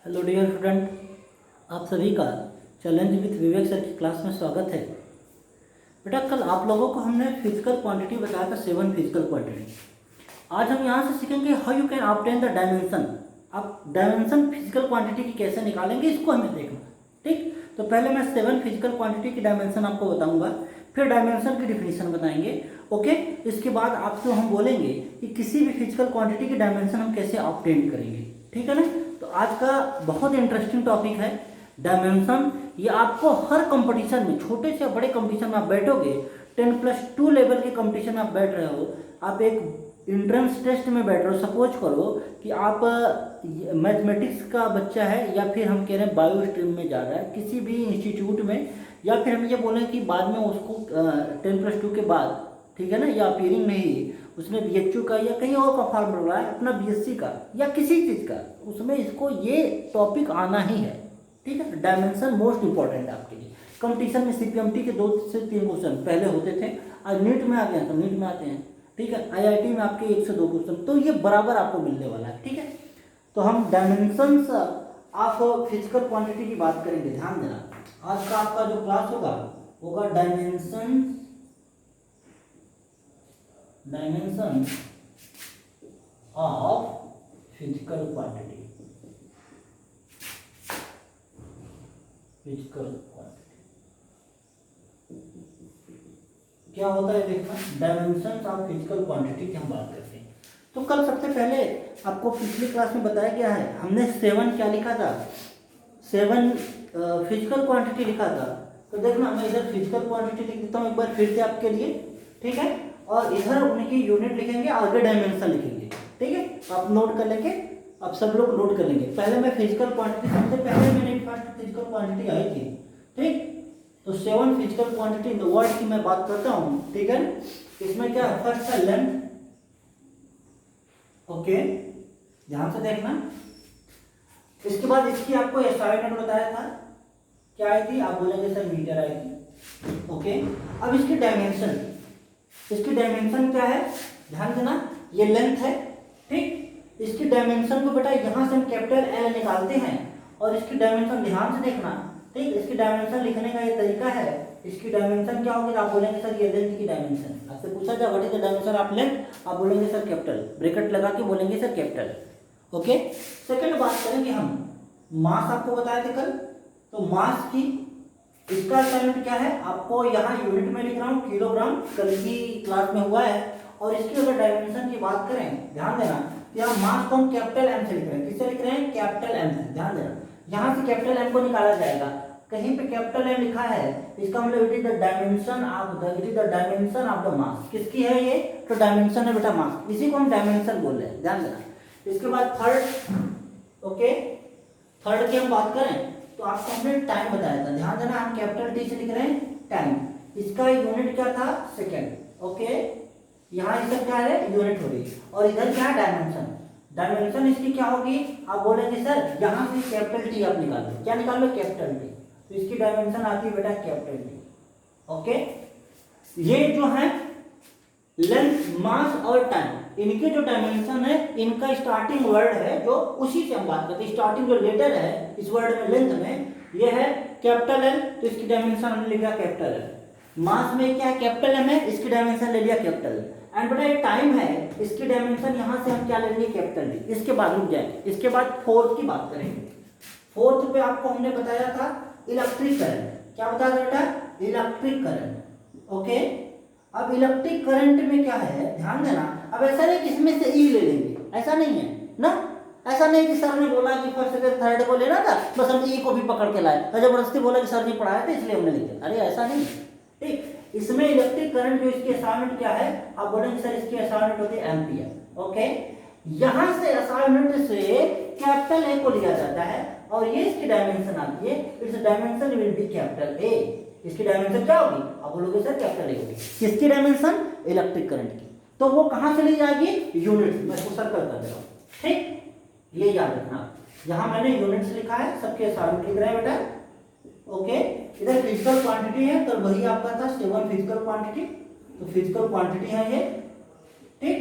Hello dear student, आप सभी का चैलेंज विथ विवेक सर की क्लास में स्वागत है। बेटा, कल आप लोगों को हमने फिजिकल क्वांटिटी बताया था, 7 फिजिकल क्वांटिटी। आज हम यहाँ से सीखेंगे how you can obtain the dimension. आप डायमेंशन फिजिकल क्वांटिटी की कैसे निकालेंगे, इसको हमें देखना। ठीक, तो पहले मैं 7 फिजिकल क्वांटिटी की डायमेंशन आपको बताऊंगा, फिर डायमेंशन की डिफिनीशन बताएंगे। ओके, इसके बाद आपको हम बोलेंगे कि किसी भी फिजिकल क्वांटिटी की डायमेंशन हम कैसे ऑब्टेन करेंगे। ठीक है ना। तो आज का बहुत इंटरेस्टिंग टॉपिक है डायमेंशन। ये आपको हर कंपटीशन में, छोटे से बड़े कंपटीशन में आप बैठोगे, 10+2 लेवल के कंपटीशन में आप बैठ रहे हो, आप एक इंट्रेंस टेस्ट में बैठ रहे हो। सपोज करो कि आप मैथमेटिक्स का बच्चा है, या फिर हम कह रहे हैं बायो स्ट्रीम में जा रहा है किसी भी इंस्टीट्यूट में, या फिर हम ये बोलें कि बाद में उसको 10+2 के बाद, ठीक है ना, या अपीयरिंग नहीं, उसने बीएचयू का या कहीं और का फॉर्म भर रहा है, अपना बीएससी का या किसी चीज़ का, उसमें इसको ये टॉपिक आना ही है। ठीक है, डायमेंशन मोस्ट इंपॉर्टेंट है आपके लिए। कंपटीशन में सीपीएमटी के 2 से 3 क्वेश्चन पहले होते थे, आज नीट में आ गए हैं तो नीट में आते हैं। ठीक है, आईआईटी में आपके 1 से 2 क्वेश्चन, तो ये बराबर आपको मिलने वाला है। ठीक है, तो हम डायमेंशंस ऑफ फिजिकल क्वांटिटी की बात करेंगे। ध्यान देना, आज का आपका जो क्लास होगा dimension of physical quantity. Physical quantity क्या होता है देखना, डायमेंशन ऑफ फिजिकल क्वांटिटी की हम बात करते हैं। तो कल सबसे पहले आपको पिछली क्लास में बताया गया है, हमने 7 क्या लिखा था, 7 फिजिकल क्वांटिटी लिखा था। तो देखना, मैं इधर फिजिकल क्वांटिटी लिख देता हूँ एक बार फिर से आपके लिए। ठीक है, और इधर उनकी यूनिट लिखेंगे, आगे डायमेंशन लिखेंगे। ठीक है, आप नोट कर लेंगे, आप सब लोग नोट कर लेंगे। पहले मैं फिजिकल क्वांटिटी, सबसे पहले मैंने फर्स्ट फिजिकल क्वांटिटी आई थी। ठीक, तो 7 physical quantity in the world की मैं बात करता हूँ। ठीक है, इसमें क्या फर्स्ट है लेंथ। ओके, ध्यान से देखना। इसके बाद इसकी आपको एसआई यूनिट बताया था, क्या आई थी, आप बोलेंगे सर मीटर आई थी। ओके, अब इसकी डायमेंशन, इसकी डायमेंशन क्या है, ध्यान देना, ये लेंथ है। ठीक, इसकी डायमेंशन को बेटा यहाँ से हम कैपिटल एल निकालते हैं, और इसकी डायमेंशन ध्यान से देखना। ठीक, इसकी डायमेंशन लिखने का ये तरीका है। इसकी डायमेंशन क्या होगी, आप बोलेंगे सर ये लेंथ की डायमेंशन। आपसे पूछा जाए what is the dimension of length, आप बोलेंगे सर कैपिटल, ब्रैकेट लगा के बोलेंगे सर कैपिटल। ओके, सेकंड बात करेंगे हम, मास आपको बताया था कल, तो मास की, इसका असाइनमेंट क्या है, आपको यहाँ यूनिट में लिख रहा हूँ किलोग्राम, कल की क्लास में हुआ है। और इसकी अगर डायमेंशन की बात करें, ध्यान देना, यहाँ मास को हम कैपिटल एम से लिख रहे हैं। किससे लिख रहे हैं, कैपिटल एम से। ध्यान देना, यहाँ से कैपिटल एम को निकाला जाएगा, कहीं पे कैपिटल एम लिखा है, इसका मतलब it is the dimension of the, it is the dimension of the mass. किसकी है ये, तो डायमेंशन है बेटा मास, इसी को हम डायमेंशन बोल रहे हैं। ध्यान देना, इसके बाद थर्ड, ओके, थर्ड की हम बात करें तो आपको हमने टाइम बताया था। ध्यान देना, हम कैपिटल टी से लिख रहे हैं टाइम, इसका यूनिट क्या था, सेकेंड। ओके, यहाँ इसका क्या है, यूनिट हो रही, और इधर क्या है, डायमेंशन। डायमेंशन इसकी क्या होगी, आप बोलेंगे सर यहाँ से कैपिटल टी आप निकाल लो, क्या निकाल लो, कैपिटल टी, तो इसकी डायमेंशन आती है बेटा कैपिटल टी। ओके, ये जो है लेंथ, मास और टाइम, इनके जो डायमेंशन है, इनका स्टार्टिंग वर्ड है जो, उसी से हम बात करते हैं। स्टार्टिंग जो लेटर है इस वर्ड में, लेंथ में, ये है कैपिटल एल, तो इसकी डायमेंशन हमने लिखा कैपिटल एल। मास में क्या है, कैपिटल एम है, इसकी डायमेंशन ले लिया कैपिटल एल। एंड बेटा ये टाइम है, इसकी डायमेंशन यहाँ से हम क्या लेंगे, कैपिटल डी। इसके बाद रुक जाए, इसके बाद फोर्थ की बात करेंगे। फोर्थ पे आपको हमने बताया था इलेक्ट्रिक करंट। क्या बताया था बेटा, इलेक्ट्रिक करंट। ओके, अब इलेक्ट्रिक करंट में क्या है, ध्यान देना, अब ऐसा नहीं कि इसमें से ई ले लेंगे, ऐसा नहीं है ना। ऐसा नहीं कि सर ने बोला कि फर्स्ट सेकंड थर्ड को लेना था, बस हम ई को भी पकड़ के लाए, और जबरदस्ती बोला कि सर जी पढ़ाया था इसलिए हमने लिखा। अरे ऐसा नहीं। ठीक, इसमें इलेक्ट्रिक करंट जो इसकी असाइनमेंट क्या है, आप बोलेंगे सर इसकी असाइनमेंट होती है एम्पियर। ओके, यहां से असाइनमेंट से कैपिटल ए को लिया जाता है, और ये इसकी डायमेंशन आती है, it's dimension will be capital A. इसकी डायमेंशन क्या होगी, आप बोलोगे सर कैपिटल ए होगी। किसकी डायमेंशन, इलेक्ट्रिक करंट की। तो वो कहां से ली जाएगी, यूनिट, मैं इसको सर्कल कर दे रहा हूं। ठीक, ये याद रखना, यहां मैंने यूनिट्स लिखा है, सबके असाइनमेंट लिख रहे हैं बेटा। ओके, इधर फिजिकल क्वांटिटी है, तो वही आपका था 7 फिजिकल क्वांटिटी, तो फिजिकल क्वांटिटी है ये। ठीक,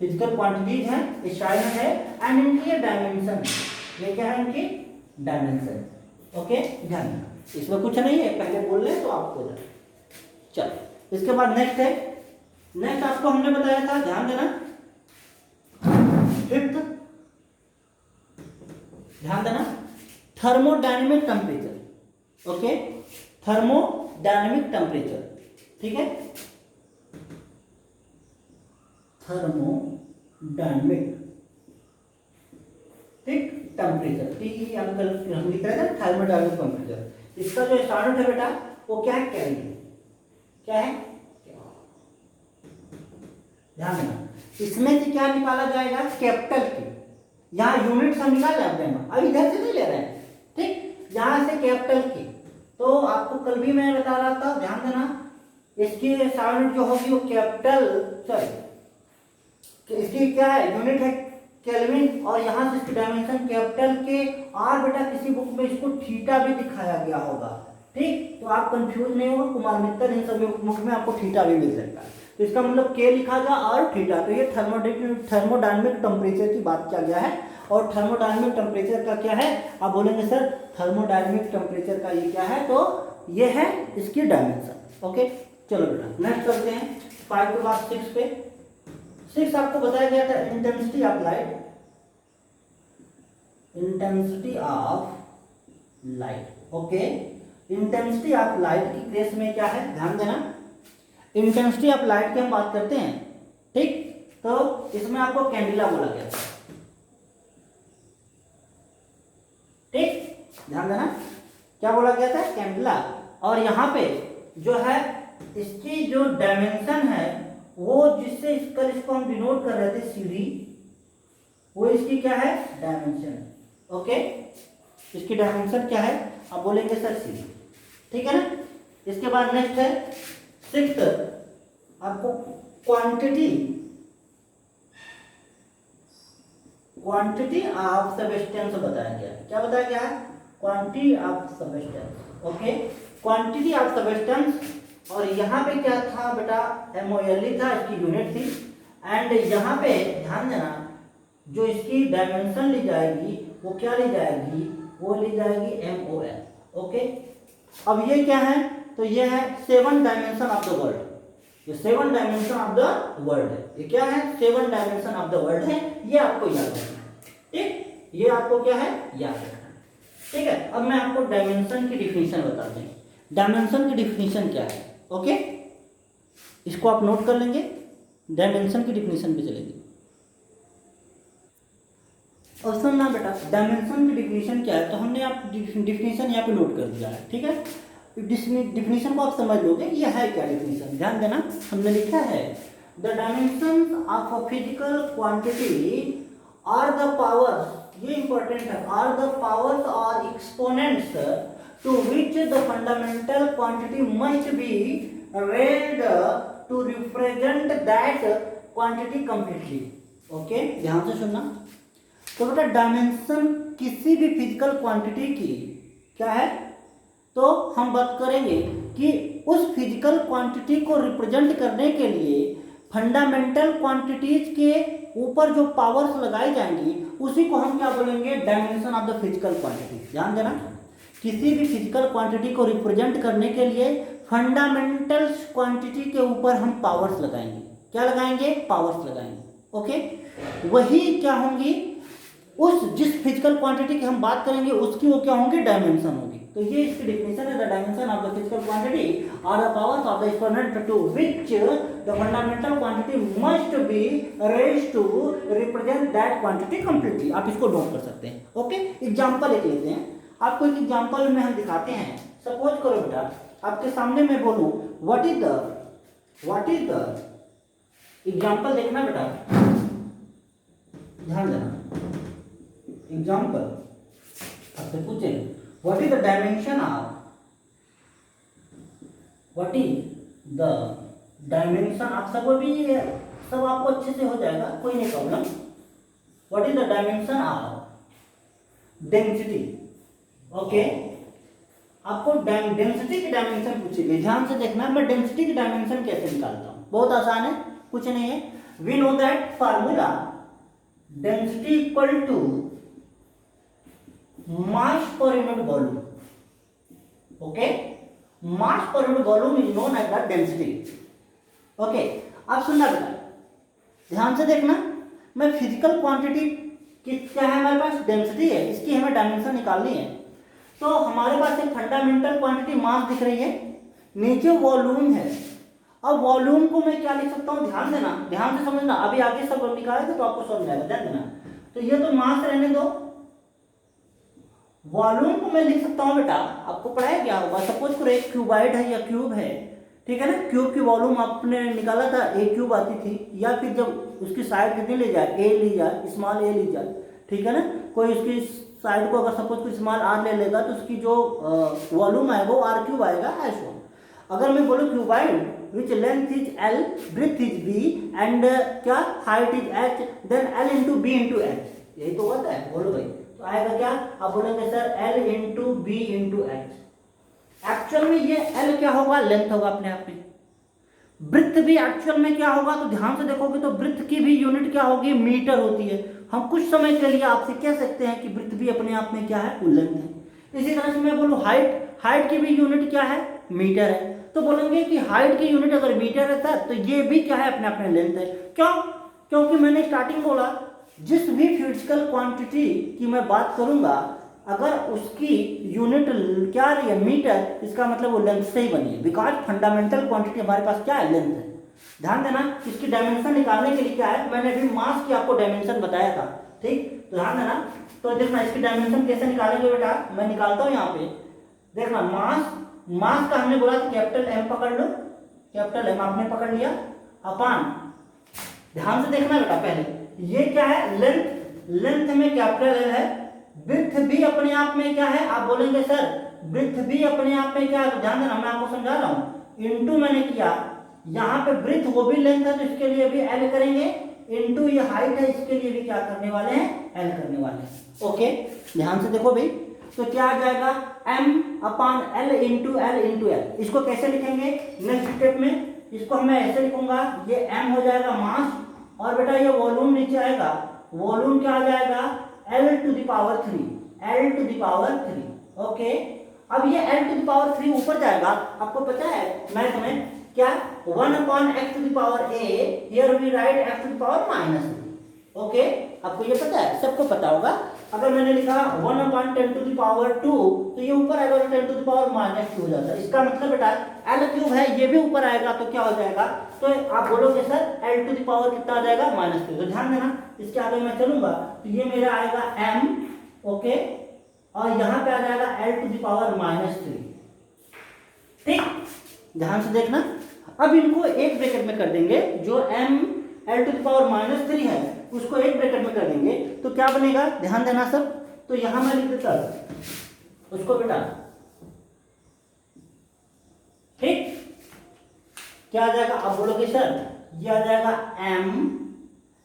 फिजिकल क्वांटिटीज हैं, एसाइनमेंट है एंड इनकी ये डायमेंशन, ये क्या है इनकी डायमेंशन। ओके ध्यान देना, इसमें कुछ नहीं है, पहले बोल रहे तो आपको चलो। इसके बाद नेक्स्ट है, नेक्स्ट आपको हमने बताया था, ध्यान देना, फिफ्थ, ध्यान देना, thermodynamic temperature. Okay, thermodynamic temperature, ठीक है, थर्मोडायनेमिक, ठीक, टेम्परेचर, ठीक है, हम लिख रहे थे थर्मोडायनेमिक टेम्परेचर। इसका जो स्टैंडर्ड है बेटा वो क्या है, केल्विन, क्या है, ध्यान देना, इसमें से क्या निकाला जाएगा, कैपिटल की, यहाँ यूनिट हम निकाल रहे हैं, अब इधर से नहीं ले रहे हैं, ठीक, यहाँ से कैपिटल की। तो आपको कल भी मैं बता रहा था, ध्यान देना, इसकी यूनिट जो होगी वो कैपिटल, सॉरी इसकी क्या है यूनिट है केल्विन, और यहाँ से इसकी डायमेंशन कैपिटल के, और बेटा किसी बुक में इसको थीटा भी दिखाया गया होगा, ठीक, तो आप कंफ्यूज नहीं होगा, कुमार मित्तल इन सभी बुक में आपको थीटा भी मिल सकता है। तो इसका मतलब के लिखा गया और थीटा, तो ये थर्मोडायनेमिक टेम्परेचर की बात किया गया है। और थर्मोडायनेमिक टेम्परेचर का क्या है, आप बोलेंगे सर थर्मोडायनेमिक टेम्परेचर का ये क्या है, तो ये है इसकी डायमेंशन। ओके चलो बेटा नेक्स्ट करते हैं, 5 के बाद 6 पे। 6 आपको बताया गया था intensity of light, intensity of light. Okay, intensity of light की केस में क्या है, ध्यान देना, इंटेंसिटी ऑफ लाइट की हम बात करते हैं, ठीक, तो इसमें आपको कैंडिला बोला गया था, ठीक, ध्यान देना, क्या बोला गया था, कैंडिला। और यहाँ पे जो है इसकी जो डायमेंशन है वो जिससे इसको हम डिनोट कर रहे थे सीढ़ी, वो इसकी क्या है डायमेंशन। ओके, इसकी डायमेंशन क्या है, आप बोलेंगे सर सीढ़ी, ठीक है ना। इसके बाद नेक्स्ट है 6th, आपको क्वांटिटी ऑफ सब्सटेंस बताया गया है, क्या बताया गया है, quantity of substance. Okay, quantity of substance, और यहाँ पे क्या था बेटा, MOL था, इसकी यूनिट थी, एंड यहाँ पे ध्यान देना जो इसकी डायमेंशन ली जाएगी वो क्या ली जाएगी, वो ली जाएगी MOL। ओके, अब ये क्या है, तो ये है 7 डायमेंशन ऑफ द वर्ल्ड, ये 7 डायमेंशन ऑफ द वर्ल्ड है, ये क्या है 7 डायमेंशन ऑफ द वर्ल्ड है, ये आपको याद रखना है, ठीक, ये आपको क्या है याद रखना है, ठीक है। अब मैं आपको डायमेंशन की डिफिनीशन बताते हैं, डायमेंशन की डिफिनीशन क्या है। ओके, इसको आप नोट कर लेंगे, डायमेंशन की डिफिनीशन पे चलेंगे। और सुनना बेटा, डायमेंशन की डिफिनीशन क्या है, तो हमने आप डिफिनीशन यहाँ पे नोट कर दिया है, ठीक है, डिफिनीशन को आप समझ लोगे, ये है क्या डिफिनीशन, ध्यान देना, हमने लिखा है the dimension of a physical quantity are the powers, ये इंपॉर्टेंट है, आर द पावर्स और exponents to which the fundamental quantity must be raised to represent that quantity completely. Okay, ध्यान से सुनना, तो बेटा डायमेंशन किसी भी फिजिकल क्वांटिटी की क्या है, तो हम बात करेंगे कि उस फिजिकल क्वांटिटी को रिप्रेजेंट करने के लिए फंडामेंटल क्वांटिटीज के ऊपर जो पावर्स लगाई जाएंगी उसी को हम क्या बोलेंगे, dimension of the physical quantity. ध्यान देना, किसी भी फिजिकल क्वांटिटी को रिप्रेजेंट करने के लिए फंडामेंटल क्वांटिटी के ऊपर हम पावर्स लगाएंगे, क्या लगाएंगे, पावर्स लगाएंगे। ओके, वही क्या होंगी, उस जिस फिजिकल क्वांटिटी की हम बात करेंगे उसकी वो क्या होंगी, डायमेंशन होगी। तो ये इसकी डिफिनेशन है, the dimension of the physical quantity are the powers of the exponent to which the fundamental quantity must be raised to represent that quantity completely. आप इसको नोट कर सकते हैं। ओके, एग्जांपल एक लेते हैं, आपको एक एग्जांपल में हम दिखाते हैं। सपोज करो बेटा आपके सामने मैं बोलूं व्हाट इज द एग्जांपल, देखना बेटा, ध्यान देना, एग्जांपल आपसे पूछे what is the dimension of, what is the dimension of, सब भी सब आपको अच्छे से हो जाएगा, कोई नहीं problem. What is the dimension of density. Okay, आपको डेंसिटी की डायमेंशन पूछेगी, ध्यान से देखना, मैं डेंसिटी की डायमेंशन कैसे निकालता हूँ, बहुत आसान है, कुछ नहीं है। We know that formula density equal to mass पर यूनिट वॉल्यूम. ओके, मास पर unit volume is known as the density. Okay, अब सुनना बेटा, ध्यान से देखना. मैं फिजिकल क्वांटिटी क्या है हमारे पास, डेंसिटी है, इसकी हमें डायमेंशन निकालनी है. तो हमारे पास एक फंडामेंटल क्वांटिटी मास दिख रही है, नीचे वॉल्यूम है. अब वॉल्यूम को मैं क्या लिख सकता हूँ, ध्यान देना, ध्यान से समझना. अभी आगे सब निकाले थे तो आपको समझ आएगा, ध्यान देना. तो ये तो मास रहने दो, वॉल्यूम को मैं लिख सकता हूँ बेटा, आपको पढ़ाया क्या होगा. सपोज करो एक क्यूबाइड है या क्यूब है, ठीक है ना. क्यूब की वॉल्यूम आपने निकाला था, ए क्यूब आती थी. या फिर जब उसकी साइड कितनी ली जाए, ए ली जाए, स्मॉल ए ली जाए, ठीक है ना. कोई उसकी साइड को अगर सपोज कोई स्मॉल आर ले लेगा तो उसकी जो वॉल्यूम आएगा वो आर क्यूब आएगा. ऐसा अगर मैं बोलूँ cuboid which length is l, breadth is b and क्या height is h, then l into B into h. यही तो होता है, बोलो भाई. तो आएगा क्या, आप बोलेंगे sir L into B into H. Actual में ये एल क्या होगा, लेंथ होगा अपने आप में. ब्रेथ भी एक्चुअल में क्या होगा, तो ध्यान से देखोगे तो ब्रेथ की भी यूनिट क्या होगी, मीटर होती है. हम कुछ समय के लिए आपसे कह सकते हैं कि ब्रेथ भी अपने आप में क्या है, लेंथ है. इसी तरह से मैं बोलूँ हाइट, हाइट की भी यूनिट क्या है, मीटर है. तो बोलेंगे कि हाइट की यूनिट अगर मीटर रहता है तो ये भी क्या है, अपने आप में लेंथ है. क्यों, क्योंकि मैंने स्टार्टिंग बोला जिस भी फिजिकल क्वांटिटी की मैं बात करूंगा अगर उसकी यूनिट क्या रही है, मीटर, इसका मतलब वो लेंथ से ही बनी है. बिकॉज फंडामेंटल क्वांटिटी हमारे पास क्या है, लेंथ है. ध्यान देना, इसकी डायमेंशन निकालने के लिए क्या है, मैंने अभी मास की आपको डायमेंशन बताया था, ठीक. तो ध्यान देना, तो देखना इसकी डायमेंशन कैसे निकालेंगे बेटा, मैं निकालता हूँ यहाँ पे. देखना मास, मास का हमने बोला था कैपिटल एम पकड़ लो, कैपिटल एम आपने पकड़ लिया, अपान, ध्यान से देखना बेटा पहले ये क्या है, लेंथ, लेंथ में कैपिटल एल है. ब्रेथ भी अपने आप में क्या है, आप बोलेंगे सर ब्रेथ भी अपने आप में क्या है, तो ध्यान देना मैं आपको समझा रहा हूँ. इनटू मैंने किया, यहाँ पे ब्रेथ वो भी लेंथ है तो इसके लिए भी एल करेंगे, इनटू ये हाइट है इसके लिए भी क्या करने वाले हैं, एल करने वाले हैं. ओके, ध्यान से देखो भाई. तो क्या आ जाएगा, m upon l into l into l. इसको कैसे लिखेंगे नेक्स्ट स्टेप में, इसको मैं ऐसे लिखूंगा, ये एम हो जाएगा मास, और बेटा ये वॉल्यूम नीचे आएगा, वॉल्यूम क्या आ जाएगा, L to the power 3, L to the power 3. Okay, अब ये एल टू द पावर 3 ऊपर जाएगा. आपको पता है मैथ में क्या, 1 upon x to the power a, here we write x to the power minus 3. Okay, आपको ये पता है, सबको पता होगा. अगर मैंने लिखा 1 अपॉन 10 टू द पावर 2 तो ये ऊपर आएगा 10 टू द पावर माइनस 2 हो जाता है. इसका मतलब बेटा एल क्यूब है, ये भी ऊपर आएगा तो क्या हो जाएगा, तो आप बोलोगे sir L to the power कितना आ जाएगा, -2. तो ध्यान देना, इसके आगे मैं चलूंगा तो ये मेरा आएगा m. ओके, और यहाँ पे आ जाएगा एल टू द पावर -3. ठीक, ध्यान से देखना. अब इनको एक ब्रैकेट में कर देंगे, जो m L to the power -3 है उसको एक ब्रैकेट में कर देंगे तो क्या बनेगा, ध्यान देना सब. तो यहां मैं लिख देता उसको बेटा, ठीक. क्या आ जाएगा, आप बोलोगे सर ये आ जाएगा m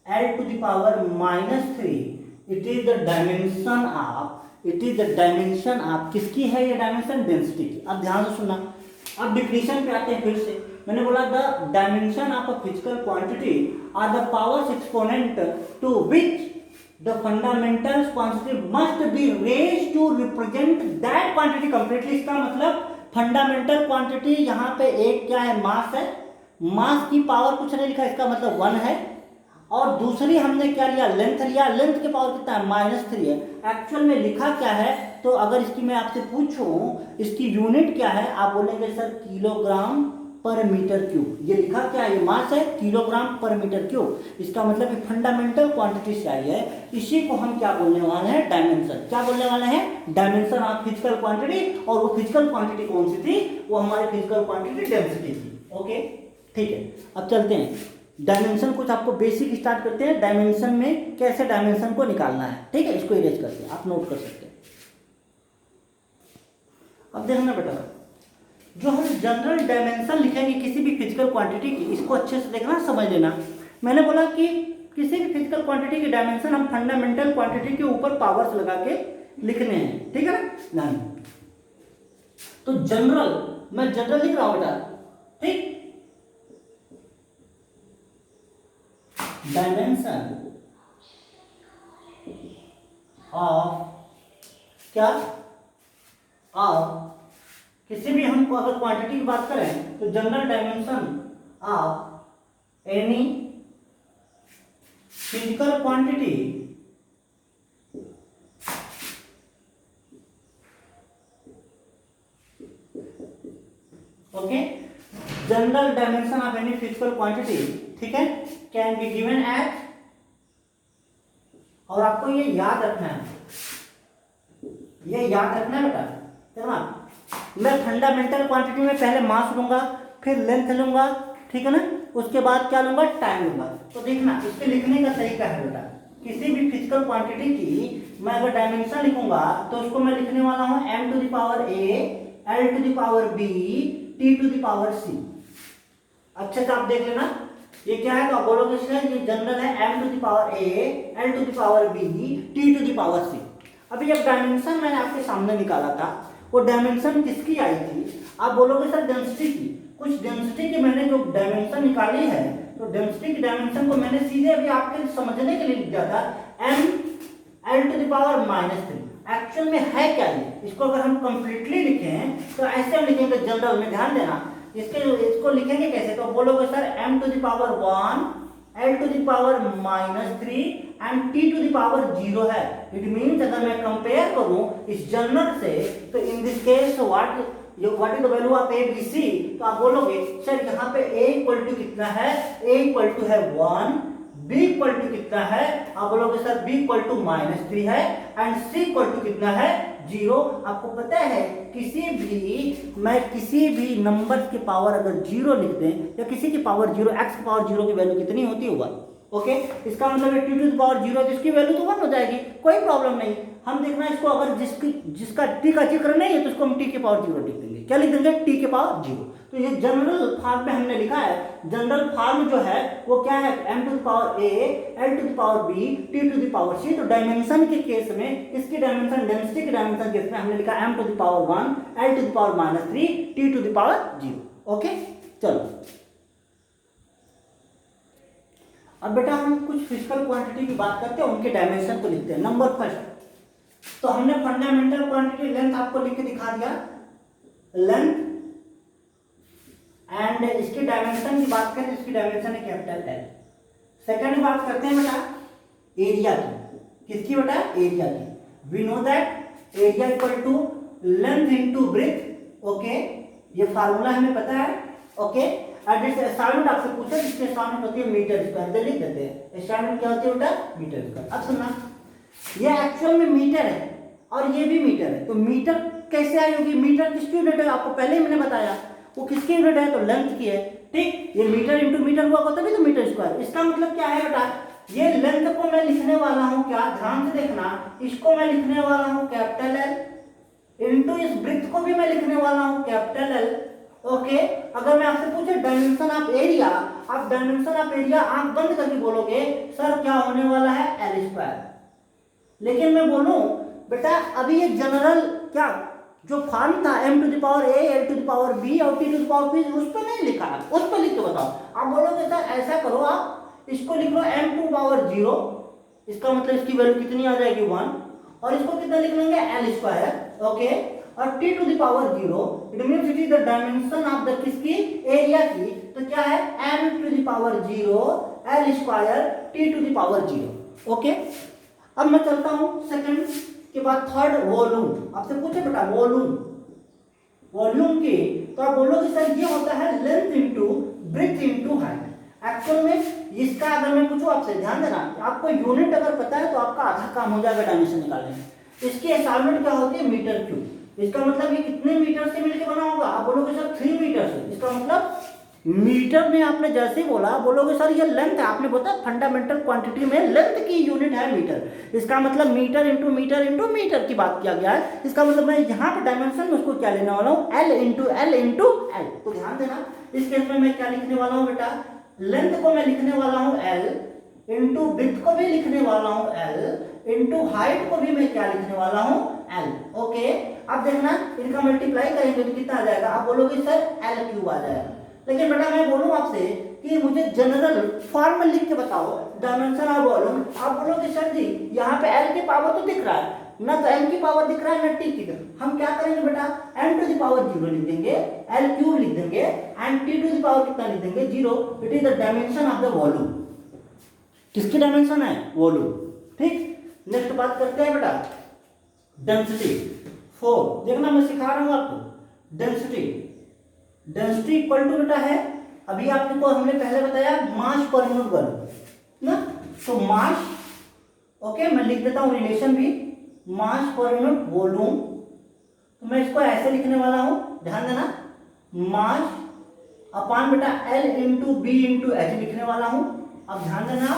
L to the power -3. It is the dimension of, it is the dimension of, किसकी है ये डायमेंशन, डेंसिटी की. अब ध्यान से सुनना, अब डिफिनीशन पे आते हैं फिर से. मैंने बोला the dimension of a physical quantity are the powers exponent to which the fundamental quantity must be raised to represent that quantity completely. इसका मतलब फंडामेंटल क्वांटिटी यहाँ पे एक क्या है, मास है. मास की पावर कुछ नहीं लिखा, इसका मतलब 1 है. और दूसरी हमने क्या लिया, लेंथ लिया, लेंथ की पावर कितना है, -3 है. एक्चुअल में लिखा क्या है, तो अगर इसकी मैं आपसे पूछूं इसकी यूनिट क्या है, आप बोलेंगे सर किलोग्राम पर मीटर क्यूब. ये लिखा क्या है, ये मास है, किलोग्राम पर मीटर क्यूब. इसका मतलब ये फंडामेंटल क्वांटिटी से आई है. इसी को हम क्या बोलने वाले हैं, डायमेंशन. क्या बोलने वाले हैं, डायमेंशन ऑफ फिजिकल क्वांटिटी. और वो फिजिकल क्वांटिटी कौन सी थी, वो हमारी फिजिकल क्वांटिटी डेंसिटी थी. ओके, ठीक है. अब चलते हैं डायमेंशन, कुछ आपको बेसिक स्टार्ट करते हैं. डायमेंशन में कैसे डायमेंशन को निकालना है, ठीक है. इसको इरेज करते हैं, आप नोट कर सकते हैं. अब देखना बेटा, जो हम जनरल डायमेंशन लिखेंगे किसी भी फिजिकल क्वांटिटी की, इसको अच्छे से देखना, समझ लेना. मैंने बोला कि किसी भी फिजिकल क्वांटिटी की डायमेंशन हम फंडामेंटल क्वांटिटी के ऊपर पावर्स लगा के लिखने हैं, ठीक है ना. नहीं, तो जनरल, मैं जनरल लिख रहा हूं बेटा, ठीक. डायमेंशन ऑफ क्या, ऑफ किसी भी हमको अगर क्वांटिटी की बात करें तो general dimension of any physical quantity okay, general dimension of any physical quantity, ठीक है, कैन बी गिवन एज, और आपको ये याद रखना है, ये याद रखना है बेटा, ठीक है ना। मैं फंडामेंटल क्वांटिटी में पहले मास लूंगा, फिर लेंथ लूंगा, ठीक है ना, उसके बाद क्या लूंगा, टाइम लूंगा। तो देखना इसके लिखने का तरीका है बेटा, किसी भी फिजिकल क्वांटिटी की मैं अगर डायमेंशन लिखूंगा तो उसको मैं लिखने वाला हूं m to the power a, l to the power b, t to the power c। अच्छे से आप देख लेना ये क्या है, तो आप बोलोगे सर ये जनरल है m to the power a, l to the power b, t to the power c। अभी जब डायमेंशन मैंने आपके सामने निकाला था, वो डायमेंशन किसकी आई थी, आप बोलोगे सर डेंसिटी की। कुछ डेंसिटी की मैंने जो डायमेंशन निकाली है, तो डेंसिटी की डायमेंशन को मैंने सीधे अभी आपके समझने के लिए लिख दिया था m l to the power -3। Actual में है क्या ये, इसको अगर हम कंप्लीटली लिखें तो ऐसे हम लिखेंगे जनरल में, ध्यान देना इसको लिखेंगे कैसे, तो बोलोगे sir m to the power 1, l to the power -3 and t to the power 0 है। इट मीन्स अगर मैं कंपेयर करूं इस जनरल से, तो इन this case what is the value of a b c, तो आप बोलोगे सर यहाँ पे a इक्वल टू कितना है, a इक्वल टू है 1, b इक्वल टू कितना है, आप बोलोगे सर b इक्वल टू -3 है, एंड c इक्वल टू कितना है, 0। आपको पता है किसी भी नंबर के पावर अगर 0 लिख दें या किसी की पावर 0, x की पावर 0 की वैल्यू कितनी होती है 1, ओके। इसका मतलब है t टू द पावर 0 जिसकी वैल्यू तो 1 हो जाएगी, कोई प्रॉब्लम नहीं। हम देखना इसको अगर जिसका t का जिक्र नहीं है तो उसको हम t के पावर 0 लिख देंगे, क्या लिख देंगे, t के पावर 0। तो ये जनरल फॉर्म में हमने लिखा है, जनरल फॉर्म जो है वो क्या है, m to the power a, l to the power b, t to the power c। तो डायमेंशन के केस में, इसकी डायमेंशन डेंसिटी के डायमेंशन केस में हमने लिखा m to the power 1, l to the power -3, t to the power 0, okay. चलो अब बेटा हम कुछ फिजिकल क्वांटिटी की बात करते हैं, उनके डायमेंशन को लिखते हैं। नंबर फर्स्ट, तो हमने फंडामेंटल क्वांटिटी लेंथ आपको लिख के दिखा दिया, लेंथ, एंड इसकी डायमेंशन की बात करें, इसकी डायमेंशन है कैपिटल एल। सेकंड बात करते हैं बेटा एरिया की, किसकी बेटा, एरिया की। We know that area equal to length into breadth, okay, ये फार्मूला हमें पता है, ओके। असाइनमेंट आपसे पूछा, इसके असाइनमेंट होती है मीटर स्क्वायर, तो लिख देते हैं असाइनमेंट क्या होती है बेटा, मीटर स्क्वायर। अब सुनना, ये एक्चुअल में मीटर है और ये भी मीटर है, तो मीटर कैसे आई होगी, मीटर किसकी यूनिट है, आपको पहले ही मैंने बताया, वो किसकी यूनिट है, तो लेंथ की है, ठीक। ये मीटर इंटू मीटर हुआ होता है तो मीटर स्क्वायर। इसका मतलब क्या है बेटा, ये लेंथ को मैं लिखने वाला हूं क्या, ध्यान से देखना, इसको मैं लिखने वाला हूं कैपिटल एल, इंटू इस ब्रेथ को भी मैं लिखने वाला हूं कैपिटल एल, ओके। अगर मैं आपसे पूछे डायमेंशन ऑफ एरिया, आप डायमेंशन ऑफ एरिया आंख बंद करके बोलोगे सर क्या होने वाला है, एल स्क्वायर। लेकिन मैं बोलूं बेटा अभी ये जनरल क्या जो फॉर्म था m to the power a, l to the power b और t to the power p, उस पर नहीं लिखा है, उस पर लिख के बताओ। आप बोलोगे सर ऐसा करो, आप इसको लिख लो m टू पावर 0, इसका मतलब इसकी वैल्यू कितनी आ जाएगी 1, और इसको कितना लिख लेंगे l स्क्वायर, ओके, और t to the power 0, it means it is the dimension of the किसकी, एरिया की। तो क्या है m to the power 0 l square t to the power 0, okay. अब मैं चलता हूं सेकंड के बाद थर्ड, वॉल्यूम। आपसे पूछे बेटा वॉल्यूम की, तो आप बोलोगे सर ये होता है length into breath into height. Actual में इसका अगर मैं पूछूं आपसे, ध्यान देना, आपको यूनिट अगर पता है तो आपका आधा काम हो जाएगा डायमेंशन निकालने में। इसकी असाइनमेंट क्या होती है, मीटर क्यूब। इसका मतलब ये कितने मीटर से मिलकर बना होगा, आप बोलोगे सर 3 मीटर से। इसका मतलब मीटर में आपने जैसे ही बोला, बोलोगे सर ये लेंथ है, आपने बताया फंडामेंटल क्वांटिटी में लेंथ की यूनिट है मीटर। इसका मतलब मीटर इंटू मीटर की बात किया गया है। इसका मतलब मैं यहाँ पे डायमेंशन में उसको क्या लेने वाला हूँ, एल इंटू एल। तो ध्यान देना, इस केस में मैं क्या लिखने वाला हूँ बेटा, लेंथ को मैं लिखने वाला हूँ एल, इंटू विड्थ को भी लिखने वाला हूँ एल, इंटू हाइट को भी मैं क्या लिखने वाला हूँ, एल, ओके। अब देखना इनका मल्टीप्लाई करेंगे तो कितना आ जाएगा, आप बोलोगे सर एल क्यूब आ जाएगा। लेकिन बेटा मैं बोलूं आपसे कि मुझे जनरल फॉर्म में लिख के बताओ डायमेंशन ऑफ वॉल्यूम, आप बोलोगे सर जी यहाँ पे एल की पावर तो दिख रहा है ना, तो एल की पावर दिख रहा है ना टी की, हम क्या करेंगे बेटा एन टू द पावर 0 लिख देंगे, एल क्यूब लिख देंगे and T to the power कितना लिख देंगे 0। It is the dimension of the volume. किसकी डायमेंशन है? वॉल्यूम। ठीक, नेक्स्ट बात करते हैं बेटा डेंसिटी 4। देखना मैं सिखा रहा हूं आपको डेंसिटी। डेंसिटी इक्वल टू बेटा है, अभी आपको हमने पहले बताया मास पर यूनिट वॉल्यूम ना, तो मास, ओके मैं लिख देता हूं रिलेशन भी, मास पर यूनिट वॉल्यूम। तो मैं इसको ऐसे लिखने वाला हूं, ध्यान देना, मास अपान बेटा L into B into H लिखने वाला हूं। अब ध्यान देना,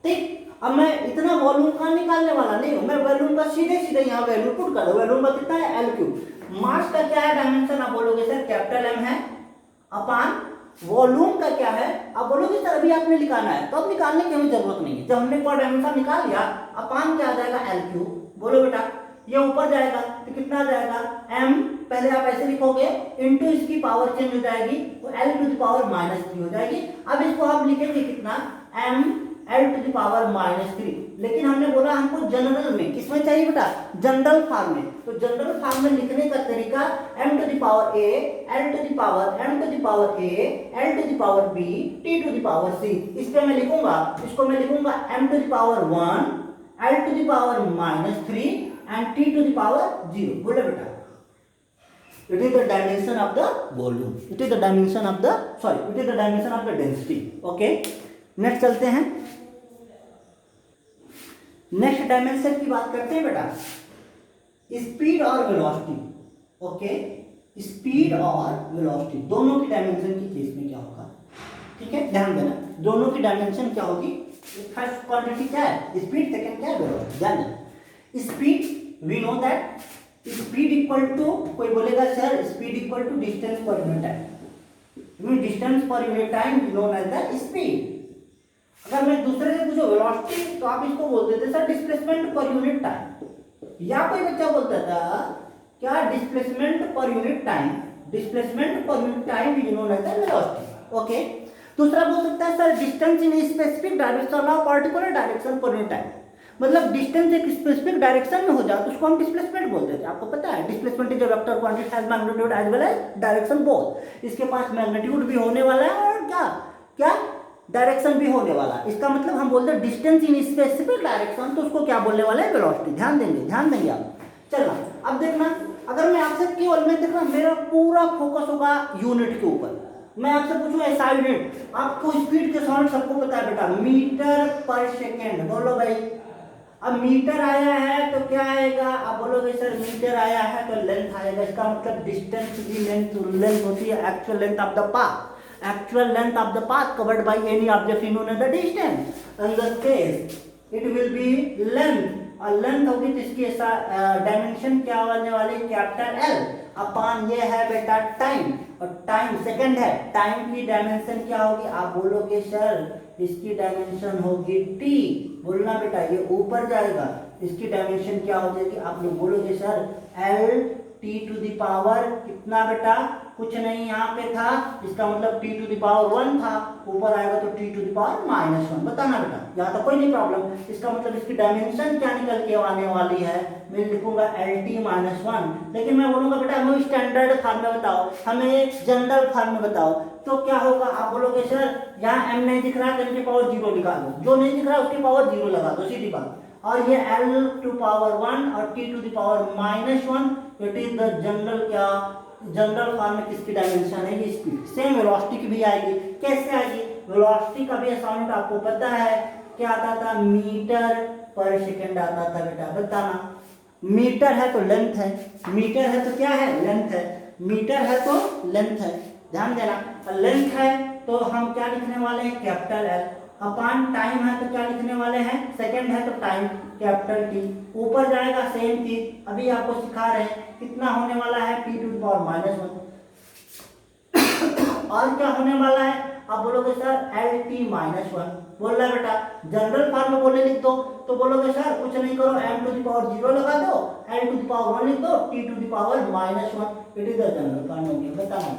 ठीक। अब मैं इतना वॉल्यूम का निकालने वाला नहीं हूं, मैं वॉल्यूम का सीधे सीधे यहाँ वैल्यू पुट कर दो। वॉल्यूम का कितना है? L cube. मास का क्या है डायमेंशन? आप बोलोगे सर कैपिटल एम है, अपान वॉल्यूम का क्या है? आप बोलोगे सर अभी आपने निकालना है, तो अब निकालने की हमें जरूरत नहीं है। जब हमने कोई डायमेंशन निकाल लिया, अपान क्या आ जाएगा? L cube. बोलो बेटा, ये ऊपर जाएगा तो कितना जाएगा? m, पहले आप ऐसे लिखोगे, इंटू इसकी पावर चेंज हो जाएगी तो l टू द पावर -3 हो जाएगी। अब इसको आप लिखेंगे कितना? m l to the power -3। लेकिन हमने बोला हमको जनरल में, किसमें चाहिए बेटा? जनरल फॉर्म में। तो जनरल फॉर्म में लिखने का तरीका m to the power a, l to the power m to the power a, l to the power b, t to the power c। इस पे मैं लिखूंगा, इसको मैं लिखूंगा m to the power 1, l to the power -3 and t to the power 0। बोले बेटा, it is the dimension of the volume, it is the dimension of the, sorry, it is the dimension of the density। okay, next चलते हैं, next dimension की बात करते हैं बेटा, speed और वेलोसिटी। ओके, स्पीड और वेलोसिटी दोनों की डायमेंशन की केस में क्या होगा? ठीक है, ध्यान देना, दोनों की डायमेंशन क्या होगी? फर्स्ट क्वांटिटी क्या है? स्पीड, सेकंड क्या है? वेलोसिटी। ध्यान देना, speed we know that speed equal to, कोई बोलेगा sir speed equal to distance per unit time, distance per unit time known as the speed. अगर मैं दूसरे से पूछो वेलोसिटी, तो आप इसको बोल देते sir displacement per unit time, या कोई बच्चा बोलता था क्या displacement per unit time, displacement per unit time is known as the velocity. Okay, दूसरा बोल सकता है sir distance in specific direction of particular direction per unit time, मतलब डिस्टेंस एक स्पेसिफिक डायरेक्शन में हो जाए तो उसको हम डिस्प्लेसमेंट बोलते थे। आपको पता है displacement is a vector quantity has magnitude as well as direction both. इसके पास मैग्नीट्यूड भी होने वाला है और क्या क्या डायरेक्शन भी होने वाला है। इसका मतलब हम बोलते हैं डिस्टेंस इन स्पेसिफिक डायरेक्शन, तो उसको क्या बोलने वाले हैं? वेलोसिटी। ध्यान देंगे आप। चलना, अब देखना, अगर मैं आपसे केवल मैं देखना मेरा पूरा फोकस होगा यूनिट के ऊपर। मैं आपसे पूछूं ऐसा यूनिट, आपको स्पीड के साउंड सबको पता है बेटा, मीटर पर सेकेंड। बोलो भाई, अब मीटर आया है तो क्या आएगा? आप बोलोगे सर मीटर आया है तो लेंथ आएगा। इसका मतलब डिस्टेंस की लेंथ होती है actual length of the path, actual length of the path covered by any object known as the distance. In the case it will be length, और लेंथ होगी तो इसकी डायमेंशन क्या होने वाली? कैपिटल एल अपान ये है बेटा टाइम, और टाइम सेकंड है, टाइम की डायमेंशन क्या होगी? आप बोलोगे सर इसकी डायमेंशन होगी टी। बोलना बेटा, ये ऊपर जाएगा, इसकी डायमेंशन क्या हो जाएगी? आप लोग बोलोगे sir L T to the power कितना बेटा? कुछ नहीं यहाँ पे था, इसका मतलब टी टू द पावर 1 था, ऊपर आएगा तो टी टू द पावर -1। बताना बेटा, यहाँ तक कोई नहीं प्रॉब्लम। इसका मतलब इसकी डायमेंशन क्या निकल के आने वाली है? मैं लिखूंगा एल टी -1। लेकिन मैं बोलूंगा बेटा हमें स्टैंडर्ड फॉर्म में बताओ, हमें जनरल फॉर्म में बताओ, तो क्या होगा? आप बोलोगे सर यहाँ m नहीं दिख रहा है तो m की पावर 0 लगा दो, जो नहीं दिख रहा है उसकी पावर 0 लगा दो, सीधी बात। और ये l टू पावर 1 और t to the power -1, it is the general क्या? जनरल फॉर्म में किसकी डायमेंशन है? ये स्पीड। सेम वेलोसिटी की भी आएगी। कैसे आएगी? वेलोसिटी का भी असाइनमेंट आपको पता है, क्या आता था? मीटर पर सेकंड आता था बेटा। बताना, मीटर है तो लेंथ है, मीटर है तो क्या है? लेंथ है, मीटर है तो लेंथ है। ध्यान देना, लेंथ है तो हम क्या लिखने वाले हैं? कैपिटल एल अपान टाइम है तो क्या लिखने वाले हैं? सेकंड है तो टाइम कैपिटल टी। ऊपर जाएगा सेम चीज, अभी आपको सिखा रहे हैं कितना होने वाला है? T to the power -1। और क्या होने वाला है? आप बोलोगे सर एल टी -1। बोल रहा है बेटा जनरल फॉर्म में बोले लिख दो, तो बोलोगे सर कुछ नहीं करो, m टू द पावर 0 लगा दो, l टू द पावर 1 लिख दो, t to the power -1। It is the general form हो गया। बताना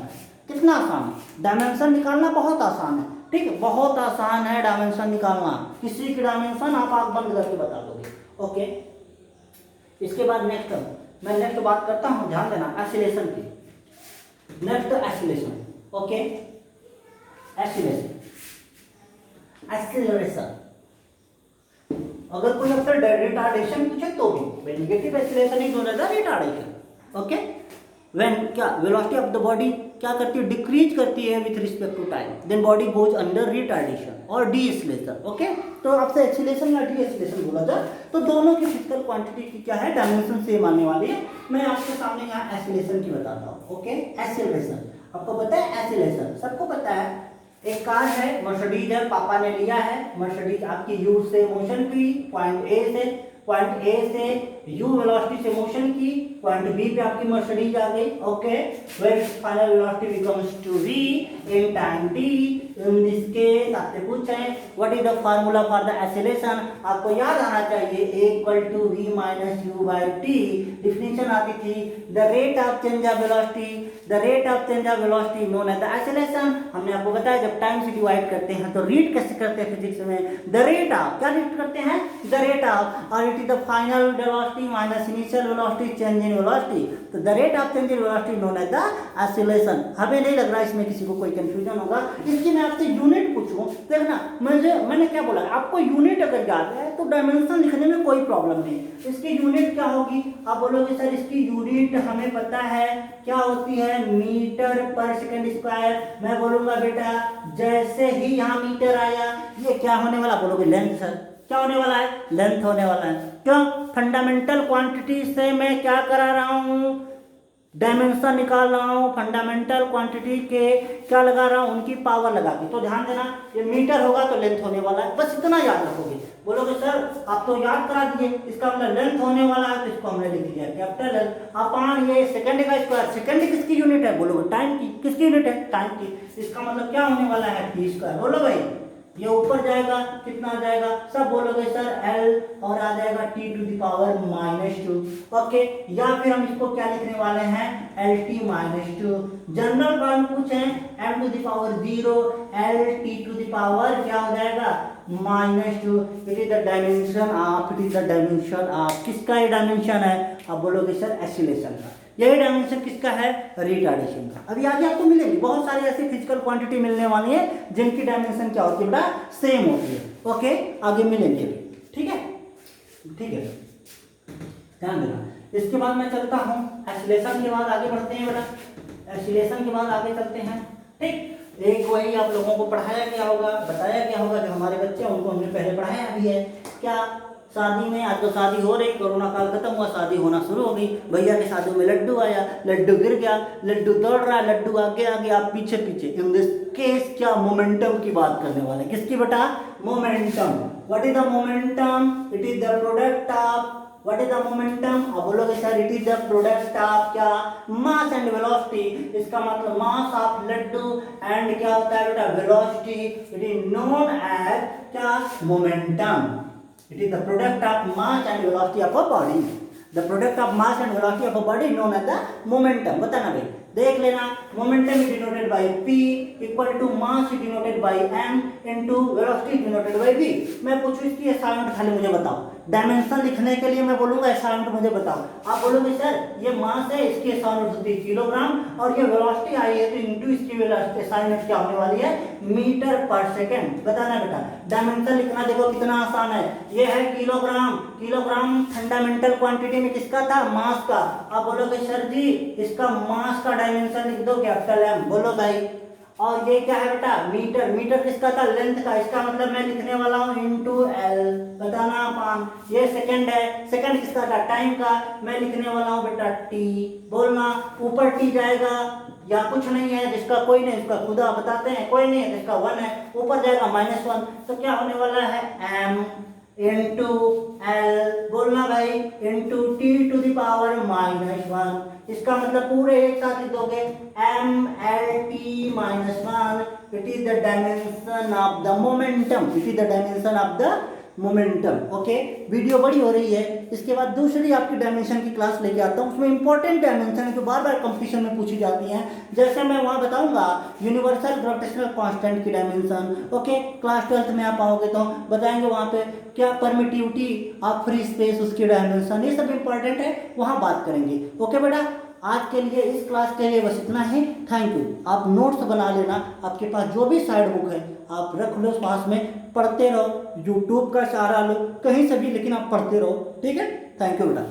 कितना आसान है, डायमेंशन निकालना बहुत आसान है। ठीक है, बहुत आसान है डायमेंशन निकालना, किसी की डायमेंशन आप आंख बंद करके बता दोगे। ओके, इसके बाद नेक्स्ट मैं नेक्स्ट बात करता हूं, ध्यान देना एक्सीलरेशन की। Next acceleration, okay, acceleration acceleration अगर कोई आपसे रिटार्डेशन पूछे तो भी negative acceleration is known as retardation. Okay, when क्या वेलोसिटी ऑफ द बॉडी क्या करती है, डिक्रीज करती है with respect to time, then body goes under retardation और डीएक्सीलरेशन। ओके, तो आपसे एक्सीलरेशन या डीएक्सीलरेशन बोला जाए तो दोनों की फिजिकल क्वांटिटी की क्या है, डायमेंशन सेम आने वाली है। मैं आपके सामने यहाँ एक्सीलरेशन की बताता हूँ। ओके, एक्सीलरेशन आपको पता है, एक्सीलरेशन सबको पता है। एक कार है, मर्सिडीज है, पापा ने लिया है मर्सिडीज, आपकी यू से मोशन की पॉइंट ए से यू वेलोसिटी से मोशन की, पॉइंट बी पे आपकी मर्सिडीज आ गई। Okay, where final velocity becomes to v in time t। In this case आपसे पूछे what is the formula for the acceleration, आपको याद आना चाहिए a equal to v minus u by t। Definition आती थी the rate of change of velocity, the rate of change of velocity known as the acceleration. हमने आपको बताया जब टाइम से डिवाइड करते हैं तो रीड कैसे करते हैं फिजिक्स में, द रेट ऑफ, क्या रीड करते हैं, द रेट ऑफ, और it is the final velocity minus initial velocity change in velocity. तो the rate of change in velocity known as the acceleration. हमें नहीं लग रहा इसमें किसी को कोई कंफ्यूजन होगा। इसकी मैं आपसे यूनिट पूछूं, देखना मैंने क्या बोला, आपको यूनिट अगर याद है तो डायमेंशन लिखने में कोई प्रॉब्लम नहीं। इसकी यूनिट क्या होगी, आप बोलोगे सर इसकी यूनिट हमें पता है क्या होती है, मीटर पर सेकंड स्क्वायर। मैं बोलूंगा बेटा जैसे ही यहाँ मीटर आया ये क्या होने वाला, बोलोगे लेंथ सर, क्या होने वाला है, लेंथ होने वाला है। क्यों, फंडामेंटल क्वांटिटी से मैं क्या करा रहा हूँ, डायमेंशन निकाल रहा हूँ, फंडामेंटल क्वांटिटी के क्या लगा रहा हूँ, उनकी पावर लगा के। तो ध्यान देना ये मीटर होगा तो लेंथ होने वाला है, बस इतना याद रखोगे। बोलोगे सर आप तो याद करा दिए, इसका मतलब लेंथ होने वाला है, तो इसको हमने लिख दिया कैपिटल एल अपॉन ये सेकंड का स्क्वायर। सेकंड किसकी यूनिट है, बोलोगे टाइम की, किसकी यूनिट है, टाइम की। इसका मतलब क्या होने वाला है, टी स्क्वायर। बोलो भाई ये ऊपर जाएगा कितना आ जाएगा, सब बोलोगे सर एल और आ जाएगा t to the power minus two. Okay, या फिर हम इसको क्या लिखने वाले हैं, l t minus two. General form पूछे l to the power 0 l T to the power क्या हो जाएगा minus two. It is the dimension of, it is the dimension of, किसका ये डायमेंशन है, आप बोलोगे सर एक्सीलरेशन का। यही डायमेंशन किसका है, रिटार्डेशन का। अभी आगे आपको मिलेंगी बहुत सारी ऐसी फिजिकल क्वांटिटी मिलने वाली है जिनकी डायमेंशन क्या होती है बेटा, सेम होती है। ओके, आगे मिलेंगे, ठीक है, ठीक है, ध्यान देना। इसके बाद मैं चलता हूँ एक्सीलरेशन के बाद आगे बढ़ते हैं बेटा, एक्सीलरेशन के बाद आगे चलते हैं। ठीक, एक वही आप लोगों को पढ़ाया गया होगा, बताया गया होगा, जो हमारे बच्चे हैं उनको हमने पहले पढ़ाया भी है। क्या, शादी में, आज तो शादी हो रही, कोरोना काल खत्म हुआ, शादी होना शुरू हो गई। भैया के शादी में लड्डू आया, लड्डू गिर गया, लड्डू दौड़ रहा है, लड्डू आगे आगे आप पीछे पीछे। इन दिस केस क्या, मोमेंटम की बात करने वाले, किसकी बेटा, momentum. What is the momentum, it is the product of, what is the momentum, अब बोलोगे sir it is the product of क्या, मास एंड वेलोसिटी। इसका मतलब मास ऑफ लड्डू एंड क्या होता है बेटा, velocity. It is known as क्या, momentum. It is the product of mass and velocity of a body. The product of mass and velocity of a body known as the momentum. बताना भाई, देख लेना, momentum is denoted by p equal to mass is denoted by m into velocity denoted by v। मैं पूछूं इसकी assignment खाली मुझे बताओ, डायमेंशन लिखने के लिए मैं बोलूंगा असाइनमेंट मुझे बताओ, आप बोलोगे सर ये मास है, इसकी असाइनमेंट होती है किलोग्राम, और ये वेलोसिटी आई है तो इनटू इसकी वेलोसिटी असाइनमेंट क्या होने वाली है, मीटर पर सेकंड। बताना बेटा, डायमेंशन लिखना देखो कितना आसान है, ये है किलोग्राम। किलोग्राम फंडामेंटल क्वांटिटी में किसका था, मास का। आप बोलोगे सर जी इसका मास का डायमेंशन लिख दो कैपिटल एम, बोलो भाई। और ये क्या है बेटा, मीटर। मीटर किसका था, लेंथ का। इसका मतलब मैं लिखने वाला हूँ इनटू एल, बताना अपान। ये सेकंड है, सेकंड किसका था, टाइम का। मैं लिखने वाला हूँ बेटा टी, बोलना। ऊपर टी जाएगा या कुछ नहीं है, जिसका कोई नहीं उसका खुदा बताते हैं, कोई नहीं है जिसका 1 है, ऊपर जाएगा -1, तो क्या होने वाला है m इंटू एल, बोलना भाई, into T to the power -1। इसका मतलब पूरे एक साथ लिख दोगे m l t -1। It is the dimension of the momentum, it is the dimension of the momentum. Okay, video बड़ी हो रही है, इसके बाद दूसरी आपकी डायमेंशन की क्लास लेके आता हूँ, उसमें इंपॉर्टेंट डायमेंशन है जो बार बार कंपटीशन में पूछी जाती हैं। जैसे मैं वहाँ बताऊंगा यूनिवर्सल ग्रेविटेशनल कांस्टेंट की डायमेंशन। ओके, क्लास 12th में आप आओगे तो बताएंगे वहाँ पे क्या परमिटिविटी ऑफ फ्री स्पेस, उसकी डायमेंशन, ये सब इंपॉर्टेंट है, वहाँ बात करेंगे। ओके बेटा, आज के लिए इस क्लास के लिए बस इतना ही। Thank you. आप नोट्स बना लेना, आपके पास जो भी साइड बुक है आप रख लो पास में, पढ़ते रहो, यूट्यूब का सहारा लो, कहीं से भी, लेकिन आप पढ़ते रहो। ठीक है, थैंक यू बेटा।